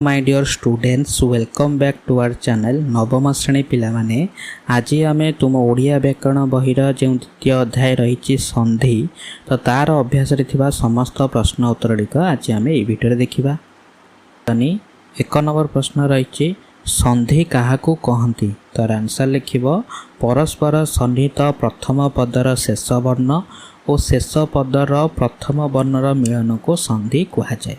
My dear students welcome back to our channel नवम श्रेणी पिलामाने आज आम तुम ओडिया व्याकरण बहिर जो द्वितीय अध्याय रही संधि तो तार अभ्यास थिबा समस्त प्रश्न उत्तर गुड़िक आज आम ये भिडियो देखा। एक नंबर प्रश्न रही संधि क्या कहती तार आंसर लिख परस्पर सन्निहित प्रथम पदर शेष वर्ण और शेष पदर प्रथम वर्णर मिलन को संधि कहुए।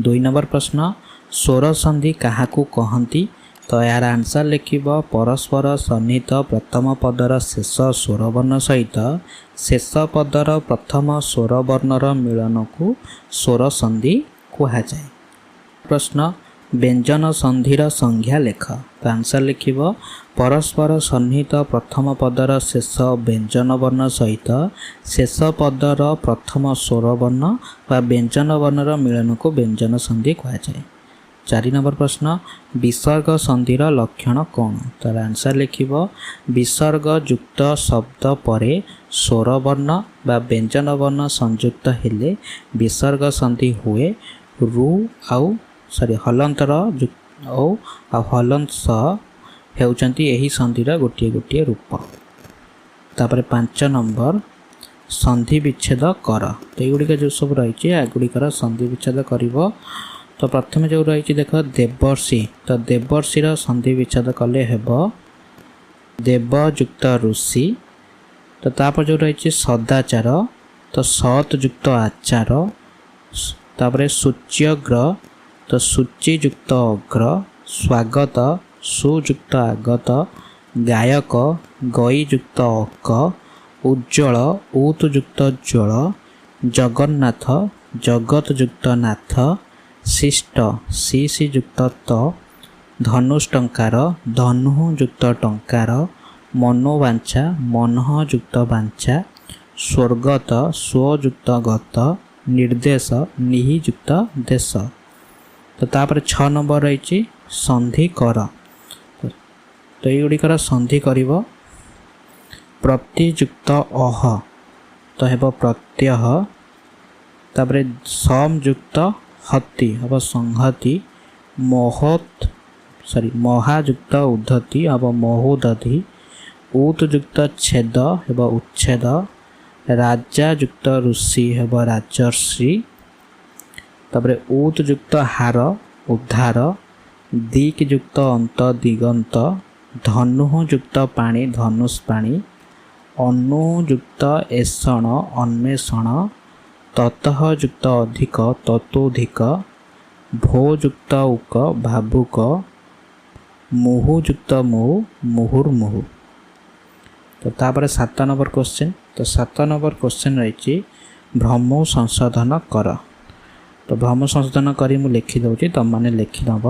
2 नंबर प्रश्न स्वर संधि क्या कहती तो यार आंसर लिख परस्पर सन्निहित प्रथम पदर शेष स्वर वर्ण सहित शेष पदर प्रथम स्वर वर्णर मिलन को स्वर संधि कहुए। प्रश्न व्यंजन संधिर संज्ञा लेख तो आंसर लिख परस्पर सन्निहित प्रथम पदर शेष व्यंजन वर्ण सहित शेष पदर प्रथम स्वर वर्ण व व्यंजन वर्णर मिलन को व्यंजन संधि कहुए। 4 नंबर प्रश्न विसर्ग संधिर लक्षण कौन तो आंसर लिख विसर्ग युक्त शब्द पर स्वर वर्ण व व्यंजन वर्ण संयुक्त हेले विसर्ग संधि हुए। रु आउ हलंतर हलंत होउचंती एही संधिर गोटे गोटे रूप। तापर 5 नंबर संधि विच्छेद कर तो युड़िक जो सब रही एगुड़िकर संधि विच्छेद कर। तो प्रथम जो रही देख देवर्षि तो देवर्षिर संधि विच्छेद कले हेब देवयुक्त ऋषि। तो तापर जो रही सदाचार तो सत युक्त आचार। तापर सूच्यग्र तो सूचियुक्त अग्र। स्वागत सुयुक्त आगत। गायक गईयुक्त अक। उज्ज्वल ऊतयुक्त ज्वल। जगन्नाथ जगतयुक्त नाथ। शिष्ट शिशियुक्त त। धनुष्टंकार धनुयुक्त टंकार। मनोवांछा मनयुक्त वांछा। स्वर्गत स्वयुक्त गत। निर्देश नियुक्त देश। तो तापर 6 नंबर रही संधि कर तो युड़िकर संधि कर प्रतियुक्त अह तो हेब प्रत्यय। तापर समयुक्त हति हम संहति। महायुक्त उद्धति हम महोदधि। ऊतयुक्त छेद हेब उच्छेद। राजायुक्त ऋषि हेब राजर्षि। तापर ऊतयुक्त हार उद्धार। दिक्युक्त अंत दिगंत। धनुयुक्त पाणी धनुष पाणी। अनुयुक्त ऐषण अन्वेषण। ततः युक्त अधिक ततोधिक। भोयुक्त उक भावुक। मुहुयुक्त मुहु मुहुर्मुहु। तो तापर 7 नंबर क्वेश्चन तो 7 नंबर क्वेश्चन रही भ्रम संशोधन कर तो भ्रम संशोधन करी मु लिखि दउची तुम माने लिखि नब।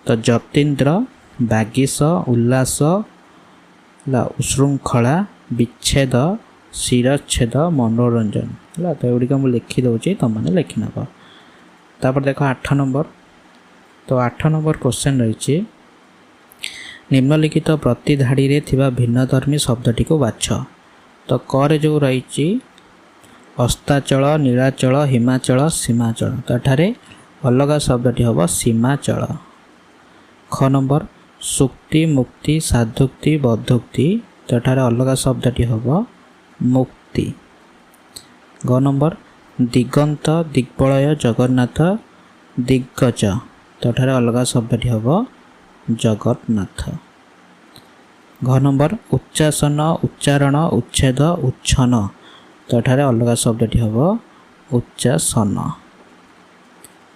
तो जतीन्द्र बागीश उल्लास उशृंखला विच्छेद शिरच्छेद मनोरंजन है तो युड़िक मुझे लिखि दूसरी तुम मैंने लिखि नब। तापर देख 8 नंबर तो 8 नंबर क्वेश्चन रही निम्नलिखित प्रति धाड़ी रे थिबा भिन्नधर्मी शब्दटी को बाछ। तो क जो रही अस्ताचल नीलाचल हिमाचल सीमाचल तो एठारे अलग शब्दटी हम सीमाचल। ख नंबर सुक्ति मुक्ति साधुक्ति बद्धुक्ति तो एठारे अलग शब्दटी हम मुक्ति। ग नंबर दिगंत दिग्बलय जगन्नाथ दिग्गज तो एठारे अलग शब्दटी हम जगन्नाथ। घ नंबर उच्चासन उच्चारण उच्छेद उच्छन तो एठारे अलग शब्दटी हम उच्चासन।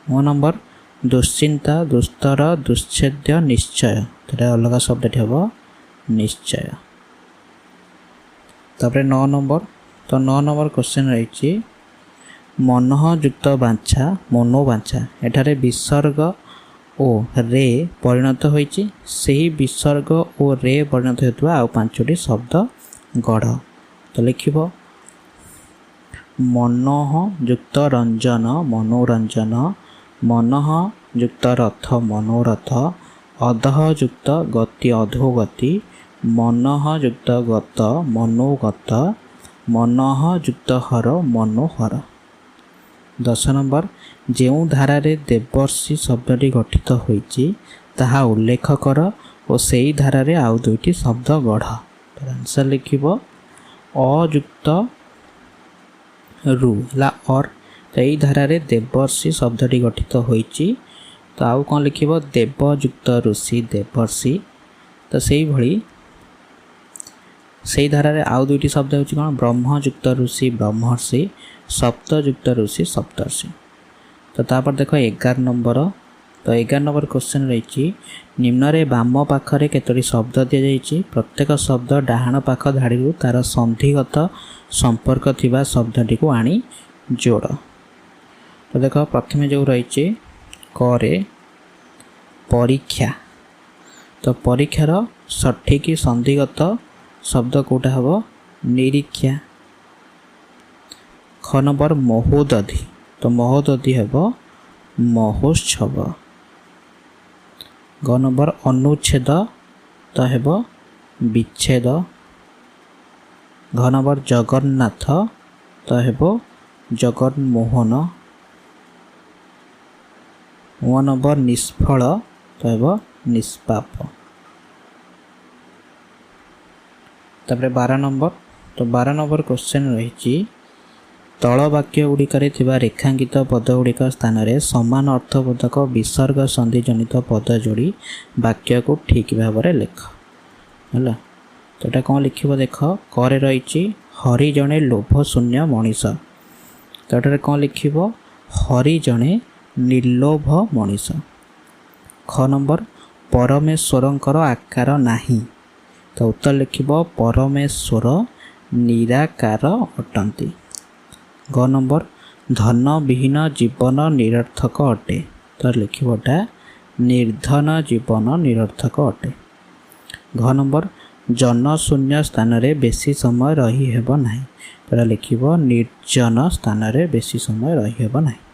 म नंबर दुश्चिंता दुस्तर दुश्छेद्य निश्चय तो अलग शब्दटी हम निश्चय। तापर 9 नंबर तो 9 नंबर क्वेश्चन रही मनयुक्त वांछा मनोवांछा एठारे विसर्ग ओ रे परिणत होइछि सेही विसर्ग ओ रे परिणत होतबा आ 5टी शब्द गढ़। तो लिखिब मनः युक्त रंजन मनोरंजन। मनः युक्त रथ मनोरथ। अधः युक्त गति अधोगति। मनः युक्त गत मनोगत। मनः युक्त हर मनोहर। 10 नंबर ଯେଉଁ ଧାରାରେ ଦେବର୍ଷି ଶବ୍ଦଟି ଗଠିତ ହୋଇଛି ତାହା ଉଲ୍ଲେଖ କର ଓ ସେହି ଧାରାରେ ଆଉ ଦୁଇଟି ଶବ୍ଦ ଗଢ଼। ଆନ୍ସର୍ ଲେଖିବ ଅ ଯୁକ୍ତ ରୁ ହେଲା ଅର୍। ତ ଏଇ ଧାରାରେ ଦେବର୍ଷି ଶବ୍ଦଟି ଗଠିତ ହୋଇଛି। ତ ଆଉ କ'ଣ ଲେଖିବ ଦେବ ଯୁକ୍ତ ଋଷି ଦେବର୍ଷି। ତ ସେଇଭଳି ସେଇ ଧାରାରେ ଆଉ ଦୁଇଟି ଶବ୍ଦ ହେଉଛି କ'ଣ ବ୍ରହ୍ମ ଯୁକ୍ତ ଋଷି ବ୍ରହ୍ମର୍ଷି ସପ୍ତ ଯୁକ୍ତ ଋଷି ସପ୍ତର୍ଷି। ତ ତାପରେ ଦେଖ 11 ନମ୍ବର। ତ 11 ନମ୍ବର କ୍ୱେଶ୍ଚନ୍ ରହିଛି ନିମ୍ନରେ ବାମ ପାଖରେ କେତୋଟି ଶବ୍ଦ ଦିଆଯାଇଛି ପ୍ରତ୍ୟେକ ଶବ୍ଦ ଡାହାଣ ପାଖ ଧାଡ଼ିରୁ ତା'ର ସନ୍ଧିଗତ ସମ୍ପର୍କ ଥିବା ଶବ୍ଦଟିକୁ ଆଣି ଯୋଡ଼। ତ ଦେଖ ପ୍ରଥମେ ଯେଉଁ ରହିଛି କରେ ପରୀକ୍ଷା। ତ ପରୀକ୍ଷାର ସଠିକ୍ ସନ୍ଧିଗତ ଶବ୍ଦ କେଉଁଟା ହେବ ନିରୀକ୍ଷା। ଖ ନମ୍ବର ମହୋଦଧି। ତ ମହୋଦଧି ହେବ ମହୋତ୍ସବ। ଗ ନମ୍ବର ଅନୁଚ୍ଛେଦ ତ ହେବ ବିଚ୍ଛେଦ। ଘ ନମ୍ବର ଜଗନ୍ନାଥ ତ ହେବ ଜଗନ୍ମୋହନ। ମ ନମ୍ବର ନିଷ୍ଫଳ ତ ହେବ ନିଷ୍ପାପ। ତାପରେ 12 ନମ୍ବର। ତ 12 ନମ୍ବର କ୍ୱେଶ୍ଚନ୍ ରହିଛି ତଳ ବାକ୍ୟ ଗୁଡ଼ିକରେ ଥିବା ରେଖାଙ୍କିତ ପଦ ଗୁଡ଼ିକ ସ୍ଥାନରେ ସମାନ ଅର୍ଥବୋଧକ ବିସର୍ଗ ସନ୍ଧି ଜନିତ ପଦ ଯୋଡ଼ି ବାକ୍ୟକୁ ଠିକ୍ ଭାବରେ ଲେଖ। ହେଲା ତ ଏଇଟା କ'ଣ ଲେଖିବ ଦେଖ କରେ ରହିଛି ହରି ଜଣେ ଲୋଭ ଶୂନ୍ୟ ମଣିଷ। ତ ଏଠାରେ କ'ଣ ଲେଖିବ ହରି ଜଣେ ନିର୍ଲୋଭ ମଣିଷ। ଖ ନମ୍ବର ପରମେଶ୍ୱରଙ୍କର ଆକାର ନାହିଁ। ତ ଉତ୍ତର ଲେଖିବ ପରମେଶ୍ୱର ନିରାକାର ଅଟନ୍ତି। ଗ ନମ୍ବର ଧନ ବିହୀନ ଜୀବନ ନିରର୍ଥକ ଅଟେ। ତ ଲେଖିବଟା ନିର୍ଧନ ଜୀବନ ନିରର୍ଥକ ଅଟେ। ଘ ନମ୍ବର ଜନଶୂନ୍ୟ ସ୍ଥାନରେ ବେଶୀ ସମୟ ରହିହେବ ନାହିଁ। ତ ଲେଖିବ ନିର୍ଜନ ସ୍ଥାନରେ ବେଶୀ ସମୟ ରହିହେବ ନାହିଁ।